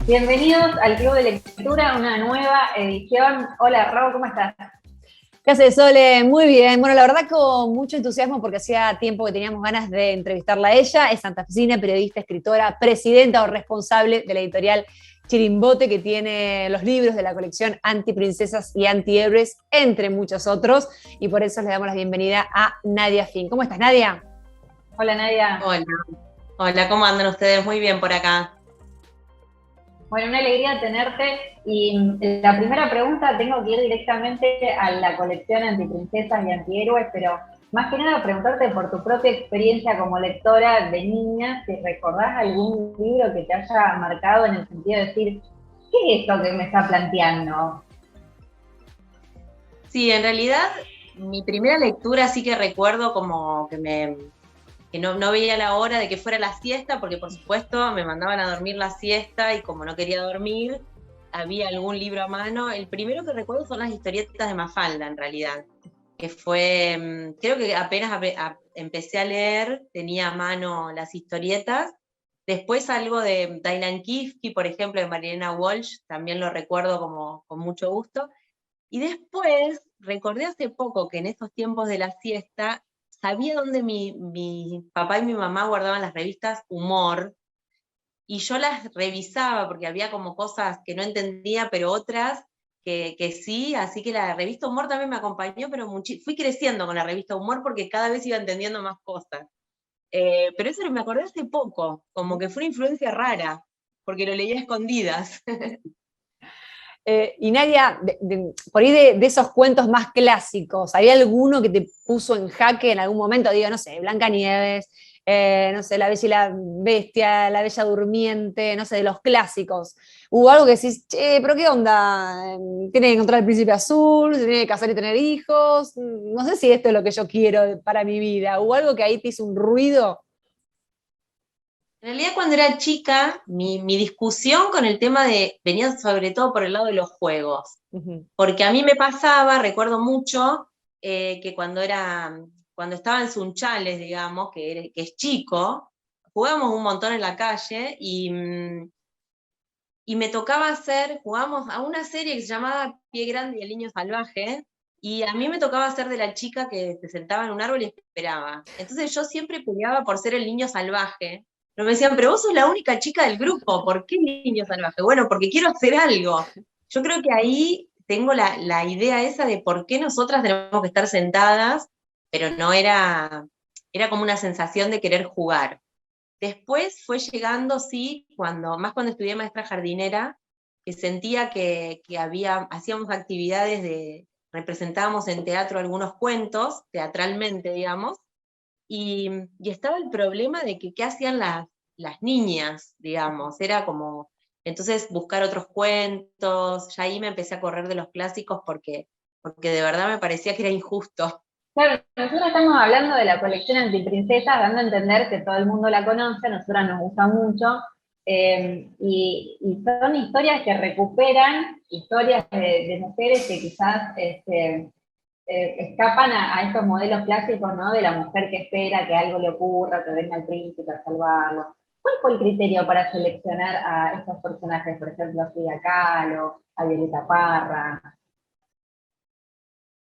Bienvenidos al Club de Lectura, una nueva edición. Hola, Raúl, ¿cómo estás? ¿Qué haces, Sole? Muy bien. Bueno, la verdad con mucho entusiasmo porque hacía tiempo que teníamos ganas de entrevistarla a ella. Es santafesina, periodista, escritora, presidenta o responsable de la editorial Chirimbote, que tiene los libros de la colección Antiprincesas y Antihéroes, entre muchos otros. Y por eso le damos la bienvenida a Nadia Fin. ¿Cómo estás, Nadia? Hola, Nadia. Hola, hola, ¿cómo andan ustedes? Muy bien por acá. Bueno, una alegría tenerte. Y la primera pregunta, tengo que ir directamente a la colección Antiprincesas y Antihéroes, pero más que nada preguntarte por tu propia experiencia como lectora de niña, si recordás algún libro que te haya marcado en el sentido de decir, ¿qué es esto que me está planteando? Sí, en realidad mi primera lectura sí que recuerdo como que no veía la hora de que fuera la siesta, porque por supuesto me mandaban a dormir la siesta y como no quería dormir, había algún libro a mano. El primero que recuerdo son las historietas de Mafalda, en realidad, que fue, creo que apenas empecé a leer, tenía a mano las historietas. Después algo de Dylan Kifke, por ejemplo, de Marilena Walsh, también lo recuerdo como con mucho gusto. Y después recordé hace poco que en esos tiempos de la siesta sabía dónde mi papá y mi mamá guardaban las revistas Humor, y yo las revisaba porque había como cosas que no entendía, pero otras que sí, así que la revista Humor también me acompañó, pero fui creciendo con la revista Humor porque cada vez iba entendiendo más cosas. Pero eso me acordé hace poco, como que fue una influencia rara, porque lo leía a escondidas. Y Nadia, por ahí de esos cuentos más clásicos, ¿había alguno que te puso en jaque en algún momento? Digo, no sé, Blancanieves, no sé, La Bella y la Bestia, La Bella Durmiente, no sé, de los clásicos. ¿Hubo algo que decís, che, pero qué onda? ¿Tiene que encontrar el príncipe azul? ¿Se tiene que casar y tener hijos? No sé si esto es lo que yo quiero para mi vida. ¿Hubo algo que ahí te hizo un ruido? En realidad, cuando era chica, mi discusión con el tema venía sobre todo por el lado de los juegos, Ujú. porque a mí me pasaba, recuerdo mucho, que cuando estaba en Sunchales, digamos, que es chico, jugábamos un montón en la calle y me tocaba jugábamos a una serie que se llamaba Pie Grande y el Niño Salvaje, y a mí me tocaba ser de la chica que se sentaba en un árbol y esperaba. Entonces yo siempre peleaba por ser el niño salvaje, pero me decían, pero vos sos la única chica del grupo, ¿por qué niño salvaje? Bueno, porque quiero hacer algo. Yo creo que ahí tengo la idea esa de por qué nosotras tenemos que estar sentadas, pero no era como una sensación de querer jugar. Después fue llegando, sí, más cuando estudié maestra jardinera, que sentía que hacíamos actividades representábamos en teatro algunos cuentos, teatralmente, digamos, y estaba el problema de que qué hacían las niñas, digamos, era como, entonces buscar otros cuentos, ya ahí me empecé a correr de los clásicos porque de verdad me parecía que era injusto. Claro, nosotros estamos hablando de la colección Antiprincesas, dando a entender que todo el mundo la conoce, a nosotras nos gusta mucho, y son historias que recuperan historias de mujeres que quizás escapan a estos modelos clásicos, ¿no? De la mujer que espera que algo le ocurra, que venga el príncipe a salvarlo. ¿Cuál fue el criterio para seleccionar a estos personajes, por ejemplo, a Frida Kahlo, a Violeta Parra?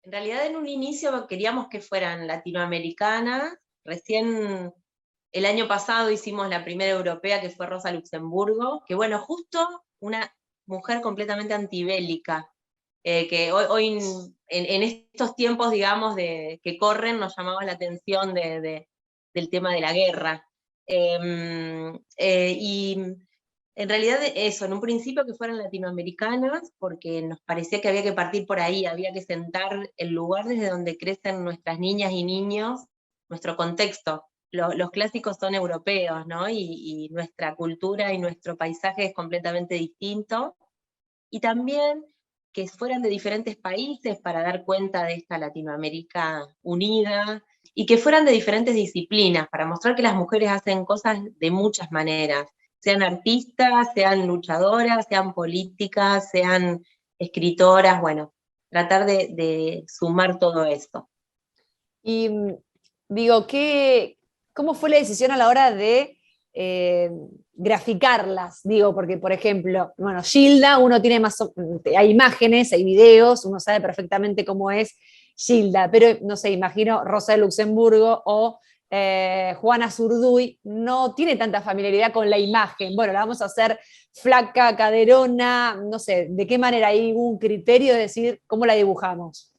En realidad en un inicio queríamos que fueran latinoamericanas, recién el año pasado hicimos la primera europea que fue Rosa Luxemburgo, que bueno, justo una mujer completamente antibélica, que hoy en estos tiempos, digamos, que corren, nos llamaba la atención del tema de la guerra. Y en realidad eso, en un principio que fueran latinoamericanas, porque nos parecía que había que partir por ahí, había que sentar el lugar desde donde crecen nuestras niñas y niños, nuestro contexto. Los clásicos son europeos, ¿no? Y nuestra cultura y nuestro paisaje es completamente distinto. Y también que fueran de diferentes países para dar cuenta de esta Latinoamérica unida, y que fueran de diferentes disciplinas, para mostrar que las mujeres hacen cosas de muchas maneras, sean artistas, sean luchadoras, sean políticas, sean escritoras, bueno, tratar de sumar todo esto. Y digo, ¿cómo fue la decisión a la hora de graficarlas, digo, porque por ejemplo, bueno, Gilda, uno tiene hay imágenes, hay videos, uno sabe perfectamente cómo es Gilda, pero no sé, imagino Rosa de Luxemburgo o Juana Zurduy, no tiene tanta familiaridad con la imagen. Bueno, la vamos a hacer flaca, caderona, no sé, ¿de qué manera hay un criterio de decir cómo la dibujamos?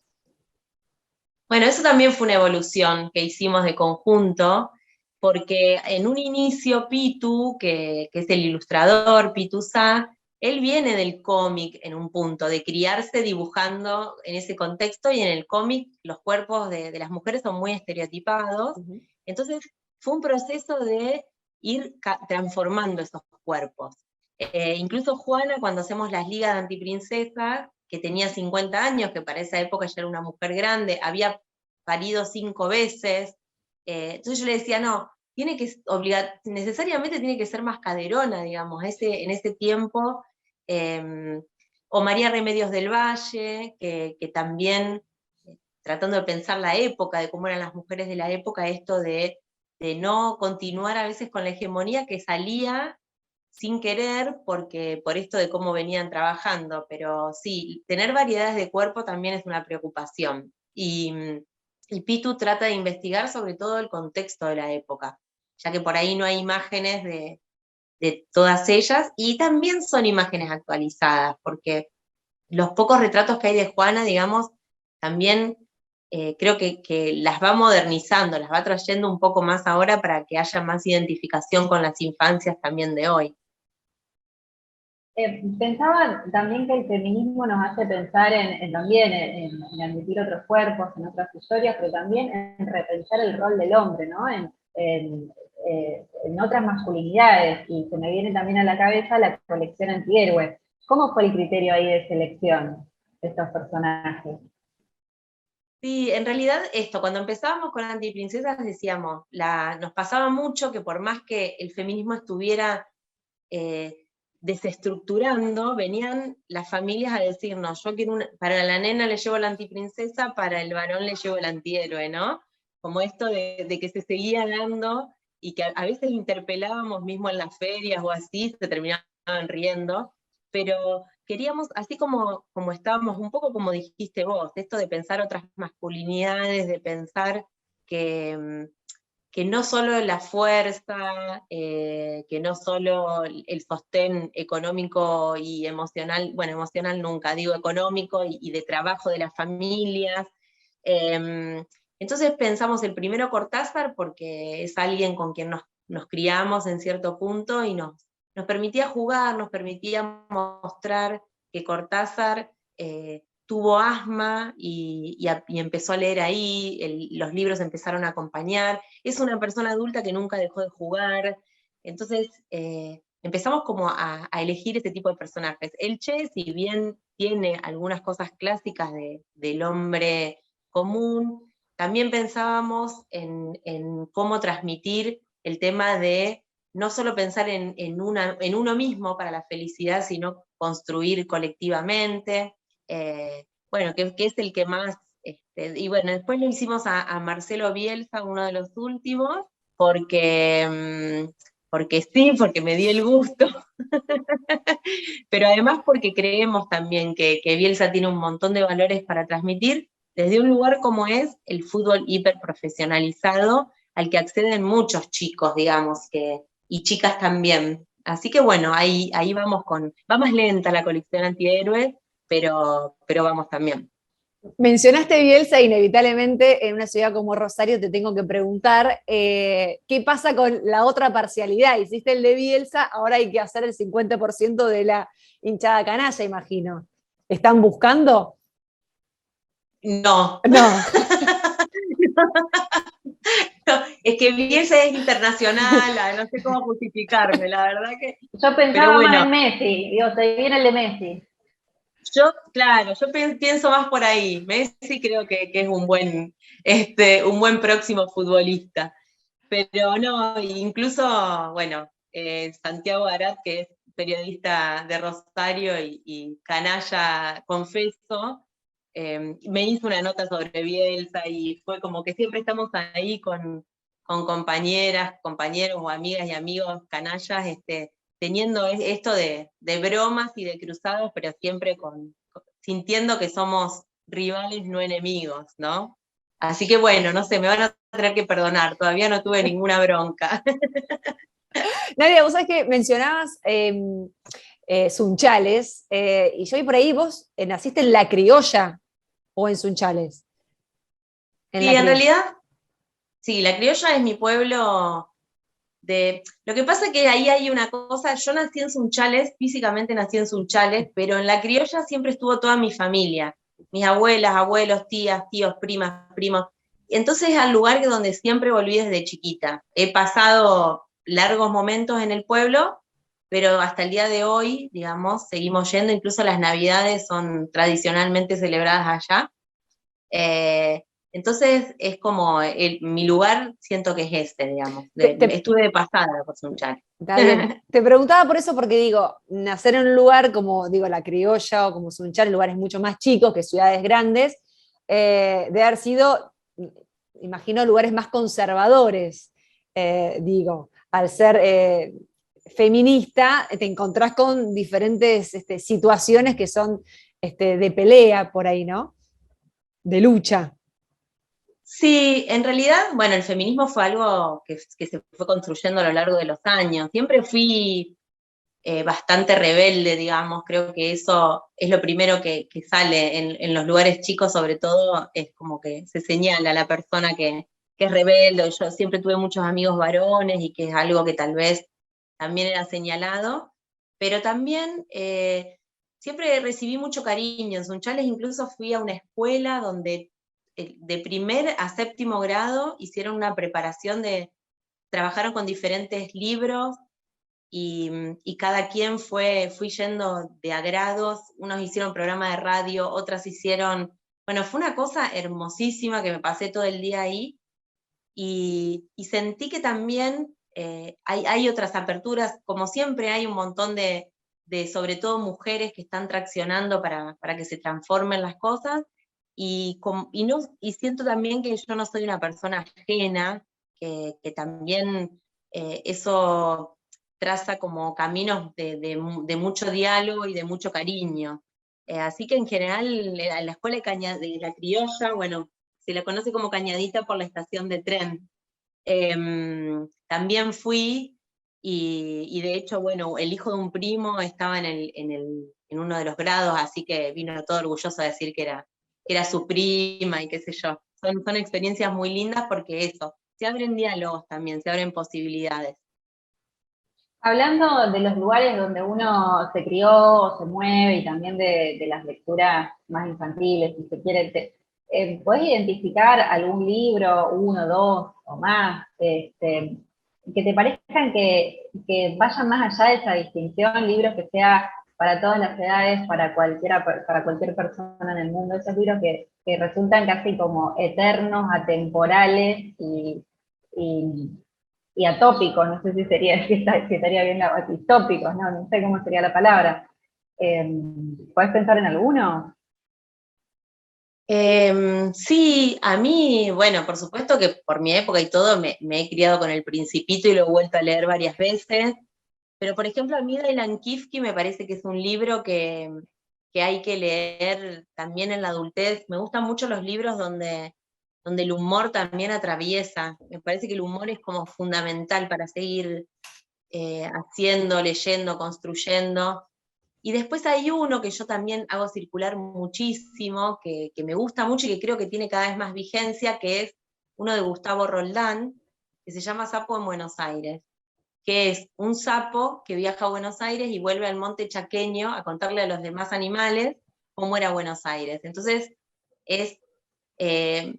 Bueno, eso también fue una evolución que hicimos de conjunto, porque en un inicio Pitu, que es el ilustrador, Pitu Sá, él viene del cómic en un punto, de criarse dibujando en ese contexto, y en el cómic los cuerpos de las mujeres son muy estereotipados. Entonces fue un proceso de ir transformando esos cuerpos. Incluso Juana, cuando hacemos las ligas de antiprincesas, que tenía 50 años, que para esa época ya era una mujer grande, había parido 5 veces, entonces yo le decía, no, tiene que necesariamente tiene que ser más caderona, digamos, en ese tiempo. O María Remedios del Valle, que también, tratando de pensar la época, de cómo eran las mujeres de la época, esto de no continuar a veces con la hegemonía que salía sin querer, porque por esto de cómo venían trabajando, pero sí, tener variedades de cuerpo también es una preocupación. Y Pitu trata de investigar sobre todo el contexto de la época, ya que por ahí no hay imágenes de todas ellas, y también son imágenes actualizadas, porque los pocos retratos que hay de Juana, digamos, también creo que las va modernizando, las va trayendo un poco más ahora para que haya más identificación con las infancias también de hoy. Pensaba también que el feminismo nos hace pensar también en admitir otros cuerpos, en otras historias, pero también en repensar el rol del hombre, ¿no? En otras masculinidades, y se me viene también a la cabeza la colección Antihéroes. ¿Cómo fue el criterio ahí de selección de estos personajes? Sí, en realidad esto, cuando empezábamos con Antiprincesas decíamos, nos pasaba mucho que por más que el feminismo estuviera desestructurando, venían las familias a decirnos, yo quiero para la nena le llevo la antiprincesa, para el varón le llevo el antihéroe, ¿no? Como esto de que se seguía dando, y que a veces interpelábamos mismo en las ferias o así, se terminaban riendo, pero queríamos, así como estábamos, un poco como dijiste vos, esto de pensar otras masculinidades, de pensar que no solo la fuerza, que no solo el sostén económico y emocional, bueno, emocional nunca, digo económico y de trabajo de las familias. Entonces pensamos el primero Cortázar porque es alguien con quien nos criamos en cierto punto y nos permitía jugar, nos permitía mostrar que Cortázar tuvo asma y empezó a leer ahí, los libros empezaron a acompañar, es una persona adulta que nunca dejó de jugar, entonces empezamos como a elegir este tipo de personajes. El Che, si bien tiene algunas cosas clásicas del hombre común, también pensábamos en cómo transmitir el tema de no solo pensar en uno mismo para la felicidad, sino construir colectivamente. Bueno, que es el que más, y bueno, después lo hicimos a Marcelo Bielsa, uno de los últimos, porque sí, porque me di el gusto, pero además porque creemos también que Bielsa tiene un montón de valores para transmitir desde un lugar como es el fútbol hiperprofesionalizado, al que acceden muchos chicos, digamos, y chicas también. Así que bueno, ahí va más lenta la colección Antihéroes, pero vamos también. Mencionaste Bielsa, inevitablemente en una ciudad como Rosario te tengo que preguntar qué pasa con la otra parcialidad. Hiciste el de Bielsa, ahora hay que hacer el 50% de la hinchada canalla, imagino. ¿Están buscando? No. No. No, es que Bielsa es internacional, no sé cómo justificarme, la verdad que. Yo pensaba más en Messi, digo, se viene el de Messi. Claro, yo pienso más por ahí. Messi creo que es un buen próximo futbolista. Pero no, incluso, bueno, Santiago Arat, que es periodista de Rosario y canalla, confeso, me hizo una nota sobre Bielsa y fue como que siempre estamos ahí con con compañeras, compañeros o amigas y amigos canallas, teniendo esto de bromas y de cruzados, pero siempre sintiendo que somos rivales, no enemigos, ¿no? Así que bueno, no sé, me van a tener que perdonar, todavía no tuve ninguna bronca. Nadia, vos sabés que mencionabas Sunchales, y yo vi por ahí, vos naciste en La Criolla o en Sunchales. Sí, en realidad, sí, La Criolla es mi pueblo. Lo que pasa es que ahí hay una cosa, yo nací en Sunchales, físicamente nací en Sunchales, pero en La Criolla siempre estuvo toda mi familia, mis abuelas, abuelos, tías, tíos, primas, primos. Entonces es al lugar donde siempre volví desde chiquita. He pasado largos momentos en el pueblo, pero hasta el día de hoy, digamos, seguimos yendo, incluso las Navidades son tradicionalmente celebradas allá. Entonces es como mi lugar, siento que es digamos. Estuve de pasada por Sunchales. Está bien. Te preguntaba por eso porque digo, nacer en un lugar como digo La Criolla o como Sunchales, lugares mucho más chicos que ciudades grandes, de haber sido, imagino, lugares más conservadores, digo, al ser feminista, te encontrás con diferentes situaciones que son de pelea por ahí, ¿no? De lucha. Sí, en realidad, bueno, el feminismo fue algo que se fue construyendo a lo largo de los años. Siempre fui bastante rebelde, digamos, creo que eso es lo primero que sale en los lugares chicos, sobre todo, es como que se señala a la persona que es rebelde. Yo siempre tuve muchos amigos varones y que es algo que tal vez también era señalado, pero también siempre recibí mucho cariño. En Sunchales incluso fui a una escuela donde de primer a séptimo grado hicieron una preparación trabajaron con diferentes libros y cada quien fui yendo de a grados, unos hicieron programa de radio, otras hicieron, bueno, fue una cosa hermosísima que me pasé todo el día ahí y sentí que también hay otras aperturas, como siempre hay un montón de sobre todo mujeres que están traccionando para que se transformen las cosas, y siento también que yo no soy una persona ajena, que también eso traza como caminos de mucho diálogo y de mucho cariño. Así que en general la escuela de La Criolla, bueno, se la conoce como Cañadita por la estación de tren. También fui y de hecho, bueno, el hijo de un primo estaba en uno de los grados, así que vino todo orgulloso a decir que era su prima y qué sé yo. Son experiencias muy lindas porque eso, se abren diálogos también, se abren posibilidades. Hablando de los lugares donde uno se crió o se mueve y también de las lecturas más infantiles, si se quiere, ¿podés identificar algún libro, uno, dos o más, que te parezcan que vayan más allá de esa distinción, libros que sea para todas las edades, para cualquier persona en el mundo, esos libros que resultan casi como eternos, atemporales y atópicos, no sé si estaría bien distópicos, no sé cómo sería la palabra. ¿Podés pensar en alguno? Sí, a mí, bueno, por supuesto que por mi época y todo me he criado con El Principito y lo he vuelto a leer varias veces, pero por ejemplo a mí Dylan Kifke me parece que es un libro que hay que leer también en la adultez. Me gustan mucho los libros donde el humor también atraviesa. Me parece que el humor es como fundamental para seguir haciendo, leyendo, construyendo. Y después hay uno que yo también hago circular muchísimo, que me gusta mucho y que creo que tiene cada vez más vigencia, que es uno de Gustavo Roldán, que se llama Sapo en Buenos Aires, que es un sapo que viaja a Buenos Aires y vuelve al monte chaqueño a contarle a los demás animales cómo era Buenos Aires. Entonces es, eh,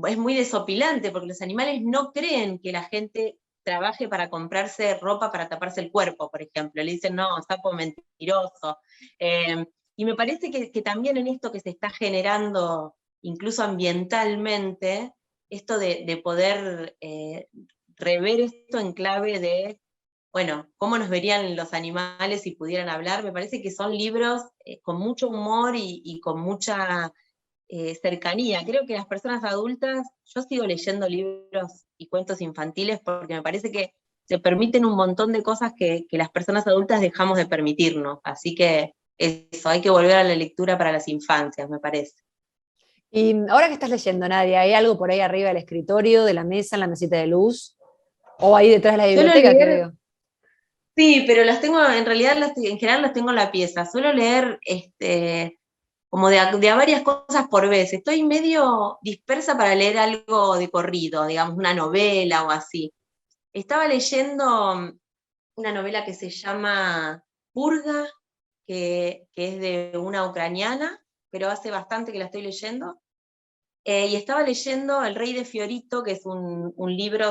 es muy desopilante porque los animales no creen que la gente trabaje para comprarse ropa para taparse el cuerpo, por ejemplo. Le dicen, no, sapo mentiroso. Y me parece que también en esto que se está generando, incluso ambientalmente, esto de poder rever esto en clave de, bueno, cómo nos verían los animales si pudieran hablar, me parece que son libros con mucho humor y con mucha cercanía. Creo que las personas adultas, yo sigo leyendo libros y cuentos infantiles porque me parece que se permiten un montón de cosas que las personas adultas dejamos de permitirnos. Así que eso, hay que volver a la lectura para las infancias, me parece. Y ahora que estás leyendo, Nadia, ¿hay algo por ahí arriba del escritorio, de la mesa, en la mesita de luz? ¿O ahí detrás de la Suelo biblioteca, que leer, veo? sí, pero las tengo, en realidad en general las tengo en la pieza. Suelo leer como de a varias cosas por vez. Estoy medio dispersa para leer algo de corrido, digamos, una novela o así. Estaba leyendo una novela que se llama Purga, que es de una ucraniana, pero hace bastante que la estoy leyendo. Y estaba leyendo El Rey de Fiorito, que es un libro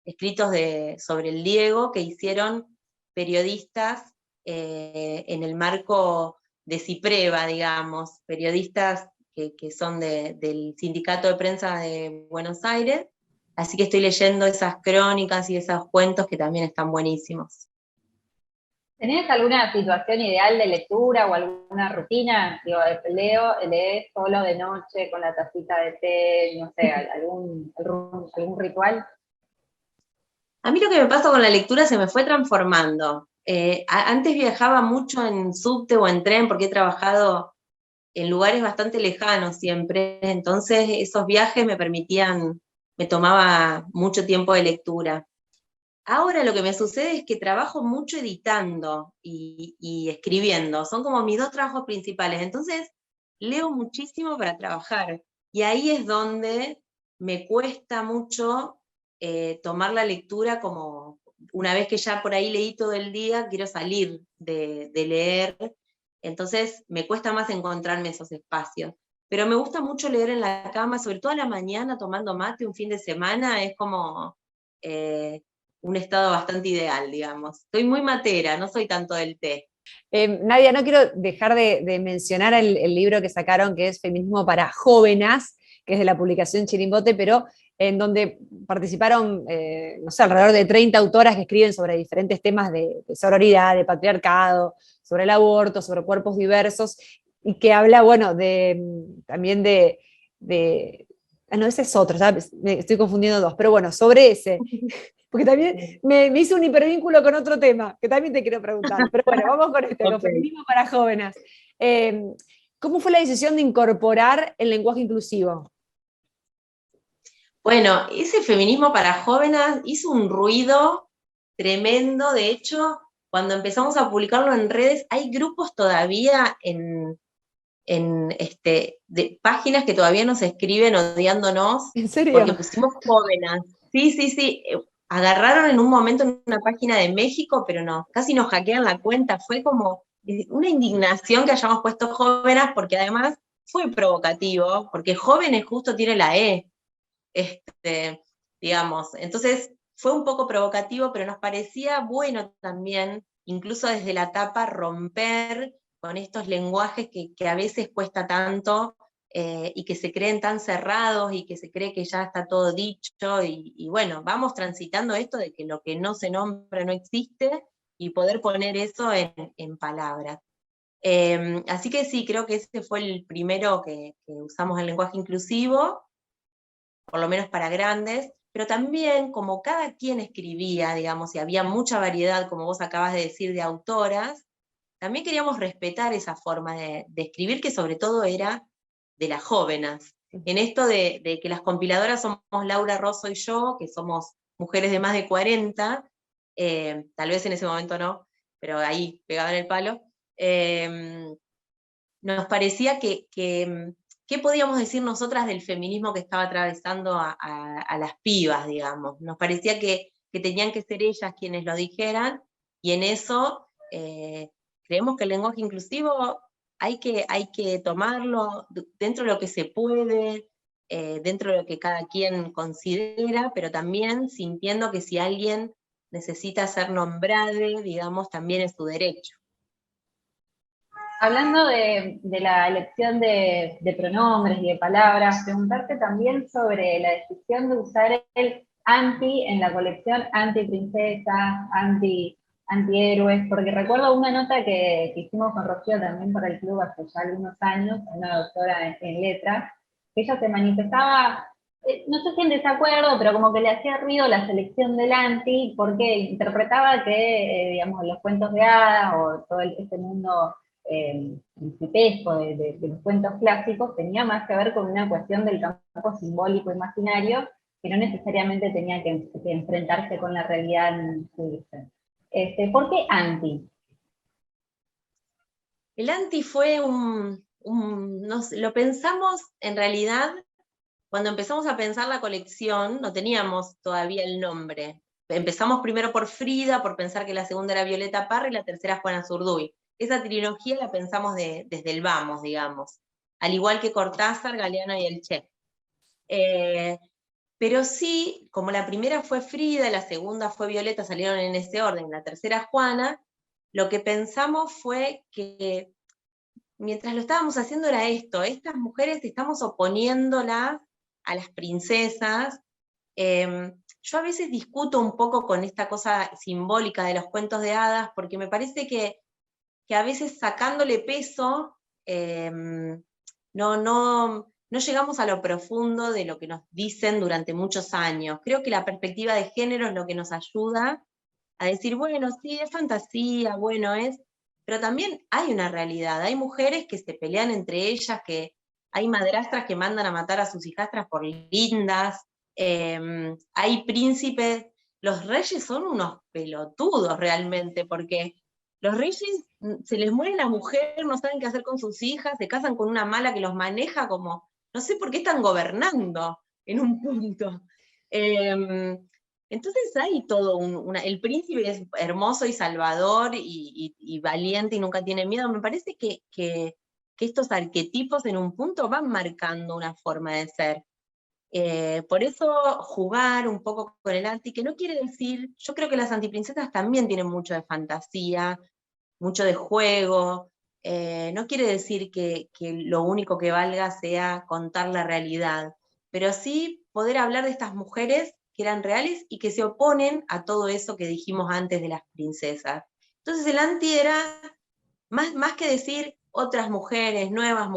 escritos sobre el Diego, que hicieron periodistas en el marco de Cipreva, digamos, periodistas que son del Sindicato de Prensa de Buenos Aires. Así que estoy leyendo esas crónicas y esos cuentos que también están buenísimos. ¿Tenés alguna situación ideal de lectura o alguna rutina? Digo, lees solo de noche con la tacita de té, no sé, algún ritual. A mí lo que me pasa con la lectura se me fue transformando. Antes viajaba mucho en subte o en tren porque he trabajado en lugares bastante lejanos siempre, entonces esos viajes me tomaba mucho tiempo de lectura. Ahora lo que me sucede es que trabajo mucho editando y escribiendo, son como mis dos trabajos principales, entonces leo muchísimo para trabajar y ahí es donde me cuesta mucho tomar la lectura como una vez que ya por ahí leí todo el día, quiero salir de leer, entonces me cuesta más encontrarme esos espacios. Pero me gusta mucho leer en la cama, sobre todo a la mañana tomando mate un fin de semana, es como un estado bastante ideal, digamos. Soy muy matera, no soy tanto del té. Nadia, no quiero dejar de mencionar el libro que sacaron, que es Feminismo para Jóvenes, que es de la publicación Chirimbote, pero en donde participaron, no sé, alrededor de 30 autoras que escriben sobre diferentes temas de sororidad, de patriarcado, sobre el aborto, sobre cuerpos diversos, y que habla, bueno, también no, ese es otro, ¿sabes? Me estoy confundiendo dos, pero bueno, sobre ese. Porque también me hice un hipervínculo con otro tema, que también te quiero preguntar. Pero bueno, vamos con con Okay. feminismo para jóvenes. ¿Cómo fue la decisión de incorporar el lenguaje inclusivo? Bueno, ese feminismo para jóvenes hizo un ruido tremendo. De hecho, cuando empezamos a publicarlo en redes, hay grupos todavía de páginas que todavía nos escriben odiándonos ¿En porque serio? pusimos jóvenes. Sí, sí, sí. Agarraron en un momento en una página de México, pero no, casi nos hackean la cuenta. Fue como una indignación que hayamos puesto jóvenes, porque además fue provocativo, porque jóvenes justo tiene la E, digamos. Entonces fue un poco provocativo, pero nos parecía bueno también, incluso desde la tapa, romper con estos lenguajes que a veces cuesta tanto y que se creen tan cerrados y que se cree que ya está todo dicho y bueno, vamos transitando esto de que lo que no se nombra no existe y poder poner eso en palabras. Así que sí, creo que ese fue el primero que usamos el lenguaje inclusivo, por lo menos para grandes, pero también como cada quien escribía, digamos, y había mucha variedad, como vos acabas de decir, de autoras, también queríamos respetar esa forma de escribir, que sobre todo era de las jóvenes. En esto de que las compiladoras somos Laura Rosso y yo, que somos mujeres de más de 40, tal vez en ese momento no, pero ahí pegado en el palo, nos parecía ¿qué podíamos decir nosotras del feminismo que estaba atravesando a las pibas, digamos? Nos parecía que tenían que ser ellas quienes lo dijeran, y en eso creemos que el lenguaje inclusivo hay que tomarlo dentro de lo que se puede, dentro de lo que cada quien considera, pero también sintiendo que si alguien necesita ser nombrado, digamos, también es su derecho. Hablando de la elección de pronombres y de palabras, preguntarte también sobre la decisión de usar el anti en la colección anti-princesa, antihéroes, porque recuerdo una nota que hicimos con Rocío también para el club hace ya algunos años, una doctora en letras, que ella se manifestaba, no sé si en desacuerdo, pero como que le hacía ruido la selección del anti, porque interpretaba que, digamos, los cuentos de hadas o todo este mundo principesco de los cuentos clásicos tenía más que ver con una cuestión del campo simbólico imaginario, que no necesariamente tenía que enfrentarse con la realidad en su ¿por qué anti? El anti fue no sé, lo pensamos en realidad, cuando empezamos a pensar la colección, no teníamos todavía el nombre. Empezamos primero por Frida, por pensar que la segunda era Violeta Parra y la tercera Juana Zurduy. Esa trilogía la pensamos desde el vamos, digamos. Al igual que Cortázar, Galeano y el Che. Pero sí, como la primera fue Frida, la segunda fue Violeta, salieron en ese orden, la tercera Juana, lo que pensamos fue que mientras lo estábamos haciendo era esto, estas mujeres estamos oponiéndolas a las princesas. Yo a veces discuto un poco con esta cosa simbólica de los cuentos de hadas, porque me parece que a veces sacándole peso, no llegamos a lo profundo de lo que nos dicen durante muchos años. Creo que la perspectiva de género es lo que nos ayuda a decir, bueno, sí, es fantasía, bueno, pero también hay una realidad, hay mujeres que se pelean entre ellas, que hay madrastras que mandan a matar a sus hijastras por lindas, hay príncipes, los reyes son unos pelotudos realmente, porque los reyes se les muere la mujer, no saben qué hacer con sus hijas, se casan con una mala que los maneja como, no sé por qué están gobernando en un punto. Entonces hay todo el príncipe es hermoso y salvador y valiente y nunca tiene miedo. Me parece que estos arquetipos en un punto van marcando una forma de ser. Por eso jugar un poco con el anti, que no quiere decir, yo creo que las antiprincesas también tienen mucho de fantasía, mucho de juego, no quiere decir que lo único que valga sea contar la realidad, pero sí poder hablar de estas mujeres que eran reales y que se oponen a todo eso que dijimos antes de las princesas. Entonces el anti era más que decir otras mujeres, nuevas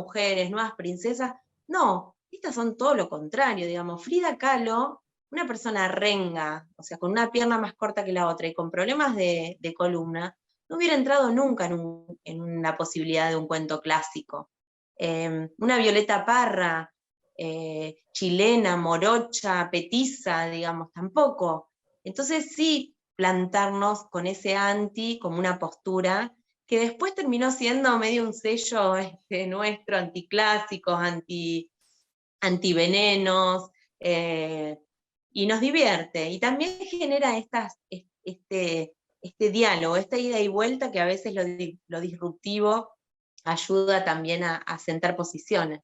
princesas, no, estas son todo lo contrario, digamos. Frida Kahlo, una persona renga, o sea, con una pierna más corta que la otra y con problemas de columna, no hubiera entrado nunca en una posibilidad de un cuento clásico. Una Violeta Parra, chilena, morocha, petiza, digamos, tampoco. Entonces sí, plantarnos con ese anti como una postura que después terminó siendo medio un sello nuestro, anticlásicos, antivenenos, y nos divierte. Y también genera este diálogo, esta ida y vuelta que a veces lo disruptivo ayuda también a sentar posiciones.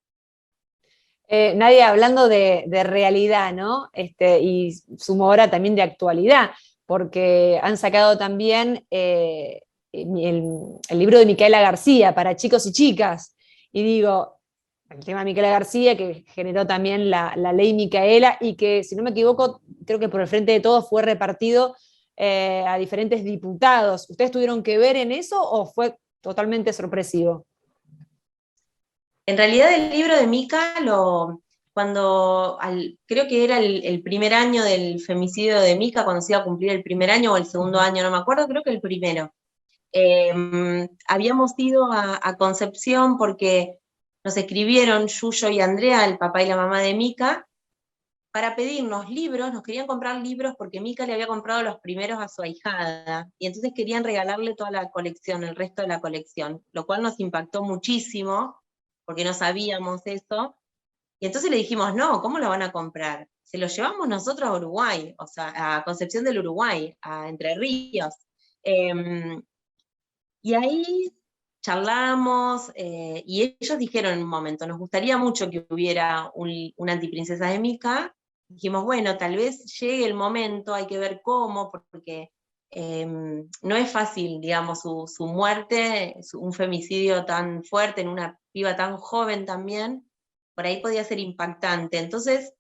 Nadia, hablando de realidad, ¿no? Y sumo ahora también de actualidad, porque han sacado también el libro de Micaela García para chicos y chicas. Y digo, el tema de Micaela García, que generó también la ley Micaela, y que, si no me equivoco, creo que por el Frente de Todos fue repartido a diferentes diputados. ¿Ustedes tuvieron que ver en eso o fue totalmente sorpresivo? En realidad el libro de Mica, creo que era el primer año del femicidio de Mica, cuando se iba a cumplir el primer año o el segundo año, no me acuerdo, creo que el primero. Habíamos ido a Concepción porque nos escribieron Yuyo y Andrea, el papá y la mamá de Mica, para pedirnos libros, nos querían comprar libros porque Mica le había comprado los primeros a su ahijada, y entonces querían regalarle toda la colección, el resto de la colección, lo cual nos impactó muchísimo, porque no sabíamos eso, y entonces le dijimos, no, ¿cómo lo van a comprar? Se lo llevamos nosotros a Uruguay, o sea, a Concepción del Uruguay, a Entre Ríos. Y ahí charlamos, y ellos dijeron en un momento, nos gustaría mucho que hubiera una antiprincesa de Mica. Dijimos, bueno, tal vez llegue el momento, hay que ver cómo, porque no es fácil, digamos, su muerte, un femicidio tan fuerte en una piba tan joven también, por ahí podía ser impactante. Entonces,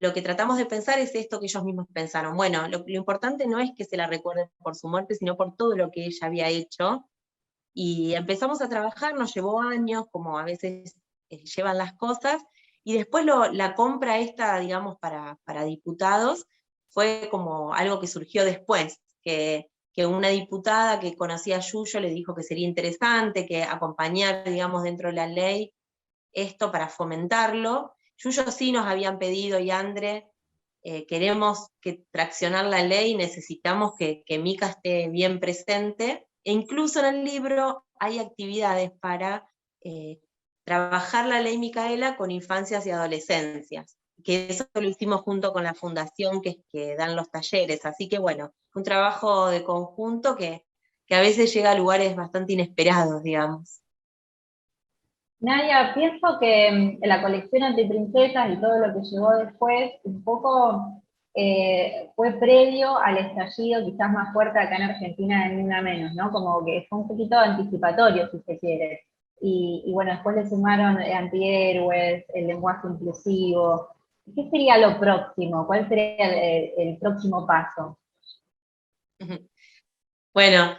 lo que tratamos de pensar es esto que ellos mismos pensaron. Bueno, lo importante no es que se la recuerde por su muerte, sino por todo lo que ella había hecho. Y empezamos a trabajar, nos llevó años, como a veces llevan las cosas, y después la compra esta, digamos, para diputados, fue como algo que surgió después, que una diputada que conocía a Yuyo le dijo que sería interesante, que acompañar, digamos, dentro de la ley esto para fomentarlo. Yuyo sí nos habían pedido, y Andre, queremos traccionar la ley, necesitamos que Mica esté bien presente, e incluso en el libro hay actividades para trabajar la ley Micaela con infancias y adolescencias, que eso lo hicimos junto con la fundación que dan los talleres, así que bueno, un trabajo de conjunto que a veces llega a lugares bastante inesperados, digamos. Nadia, pienso que la colección Antiprincesas y todo lo que llegó después, un poco fue previo al estallido quizás más fuerte acá en Argentina de Ni Una Menos, ¿no? Como que fue un poquito anticipatorio, si se quiere. Y bueno, después le sumaron antihéroes, el lenguaje inclusivo. ¿Qué sería lo próximo? ¿Cuál sería el próximo paso? Bueno,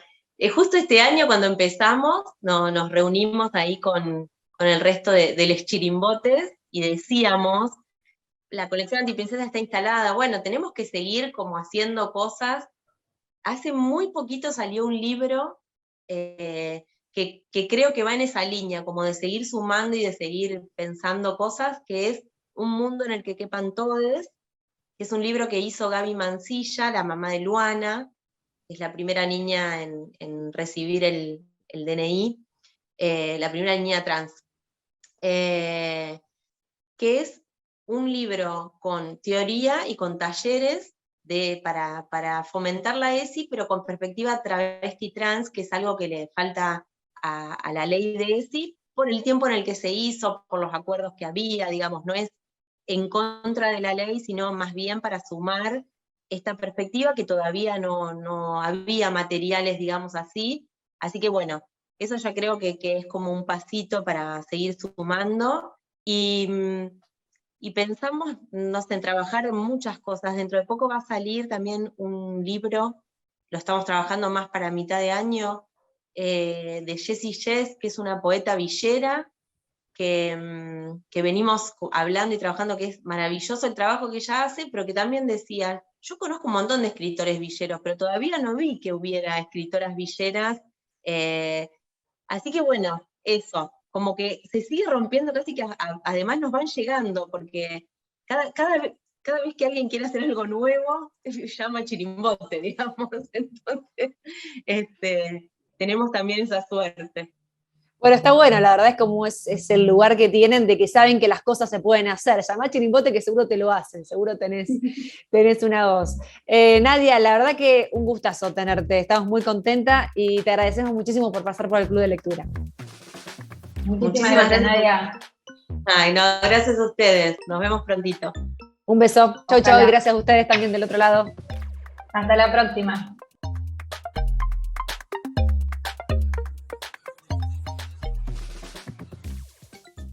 justo este año cuando empezamos, nos reunimos ahí con el resto de los chirimbotes y decíamos, la colección Antiprincesa está instalada, bueno, tenemos que seguir como haciendo cosas. Hace muy poquito salió un libro que creo que va en esa línea, como de seguir sumando y de seguir pensando cosas, que es Un mundo en el que quepan todes, que es un libro que hizo Gaby Mancilla, la mamá de Luana, es la primera niña en recibir el DNI, la primera niña trans, que es un libro con teoría y con talleres para fomentar la ESI, pero con perspectiva travesti trans, que es algo que le falta a la ley de ESI, por el tiempo en el que se hizo, por los acuerdos que había, digamos, no es en contra de la ley, sino más bien para sumar esta perspectiva que todavía no había materiales, digamos así que bueno, eso ya creo que es como un pasito para seguir sumando, y pensamos, no sé, en trabajar en muchas cosas. Dentro de poco va a salir también un libro, lo estamos trabajando más para mitad de año, de Jessie Jess, que es una poeta villera, que venimos hablando y trabajando, que es maravilloso el trabajo que ella hace, pero que también decía, yo conozco un montón de escritores villeros, pero todavía no vi que hubiera escritoras villeras, así que bueno, eso, como que se sigue rompiendo casi que además nos van llegando, porque cada vez que alguien quiere hacer algo nuevo, se llama chirimbote, digamos, entonces tenemos también esa suerte. Bueno, está bueno, la verdad es como es el lugar que tienen de que saben que las cosas se pueden hacer. Llamá chirimbote que seguro te lo hacen, seguro tenés una voz. Nadia, la verdad que un gustazo tenerte, estamos muy contentas y te agradecemos muchísimo por pasar por el Club de Lectura. Muchísimas gracias, Nadia. Ay, no, gracias a ustedes, nos vemos prontito. Un beso, chau, chau, y gracias a ustedes también del otro lado. Hasta la próxima.